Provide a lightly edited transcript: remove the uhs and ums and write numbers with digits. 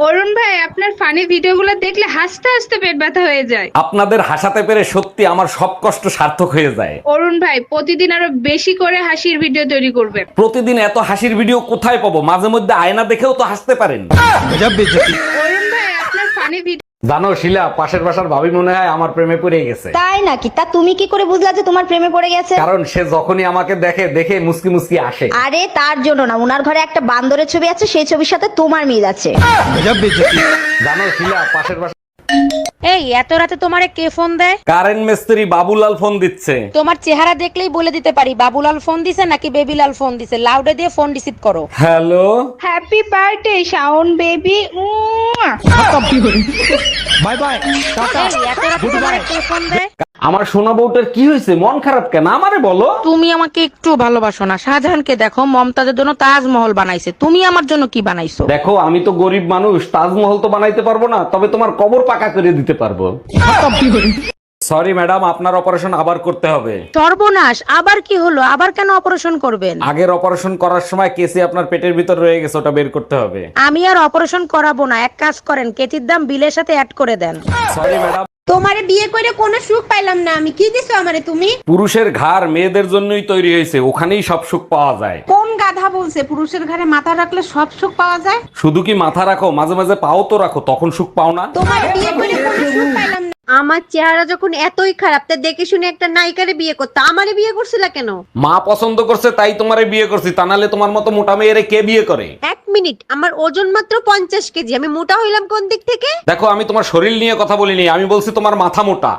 অরুণ ভাই, আপনার ফানি ভিডিওগুলো দেখলে হাসতে হাসতে পেট ব্যথা হয়ে যায়। আপনাদের হাসাতে পেরে সত্যি আমার সব কষ্ট সার্থক হয়ে যায়। অরুণ ভাই, প্রতিদিন আরো বেশি করে হাসির ভিডিও তৈরি করবেন। প্রতিদিন এত হাসির ভিডিও কোথায় পাবো? মাঝে মধ্যে আয়না দেখেও তো হাসতে পারেন। অরুণ ভাই, আপনার ফানি ভিডিও। জানো শিলা, পাশের বাসার ভাবি মনে হয় আমার প্রেমে পড়ে গেছে। তাই নাকি? তা তুমি কি করে বুঝলা যে তোমার প্রেমে পড়ে গেছে? কারণ সে যখনই আমাকে দেখে মুসকি মুসকি আসে। আরে তার জন্য না, উনার ঘরে একটা বান্দরের ছবি আছে, সেই ছবির সাথে তোমার মিল আছে। জানো শিলা, পাশের বাসা এই এত রাতে তোমারে কে ফোন দেয়? কারেন্ট মিস্ত্রি বাবুলাল ফোন দিচ্ছে। তোমার চেহারা দেখলেই বলে দিতে পারি বাবুলাল ফোন দিছে নাকি বেবিলাল ফোন দিছে। লাউডে দিয়ে ফোন রিসিভ করো। Hello, happy birthday Shaon baby. Bye bye, tata. এই এত রাতে তোমারে কে ফোন দেয়? আমার সোনা বউটার কি হয়েছে? মন খারাপ কেন? আমারে বলো। তুমি আমাকে একটু ভালোবাসো না? শাহজাহানকে দেখো, মমতাজের জন্য তাজমহল বানাইছে, তুমি আমার জন্য কি বানাইছো? দেখো, আমি তো গরিব মানুষ, তাজমহল তো বানাইতে পারবো না, তবে তোমার কবর পাকা করে দিতে পারবো। সরি ম্যাডাম, আপনার অপারেশন আবার করতে হবে। সর্বনাশ, আবার কি হলো? আবার কেন অপারেশন করবেন? আগের অপারেশন করার সময় কেসি আপনার পেটের ভিতর রয়ে গেছে, ওটা বের করতে হবে। আমি আর অপারেশন করাবো না, এক কাজ করেন, কেচির দাম বিলের সাথে অ্যাড করে দেন। Sorry madam. তোমারে বিয়ে করে কোনো সুখ পাইলাম না আমি। কি দিছো আমারে তুমি? পুরুষের ঘাড় মেয়েদের জন্যই তৈরি হয়েছে, ওখানেই সব সুখ পাওয়া যায়। কোন গাধা বলছে পুরুষের ঘরে মাথা রাখলে সব সুখ পাওয়া যায়? শুধু কি মাথা রাখো, মাঝে মাঝে পাও তো রাখো, তখন সুখ পাও না? তোমারে বিয়ে করে কোনো সুখ পাইলাম না। আমার চেহারা যখন এতই খারাপ, তা দেখে শুনে একটা নায়িকারে বিয়ে করতে আমারে বিয়ে করছিলা কেন? মা পছন্দ করছে তাই তোমারে বিয়ে করছি, তা নাহলে তোমার মতো মোটা মেয়েরে কে বিয়ে করে? এক মিনিট, আমার ওজন মাত্র 50 কেজি, আমি মোটা হইলাম কোন দিক থেকে? দেখো, আমি তোমার শরীর নিয়ে কথা বলিনি, আমি বলছি তোমার মাথা মোটা।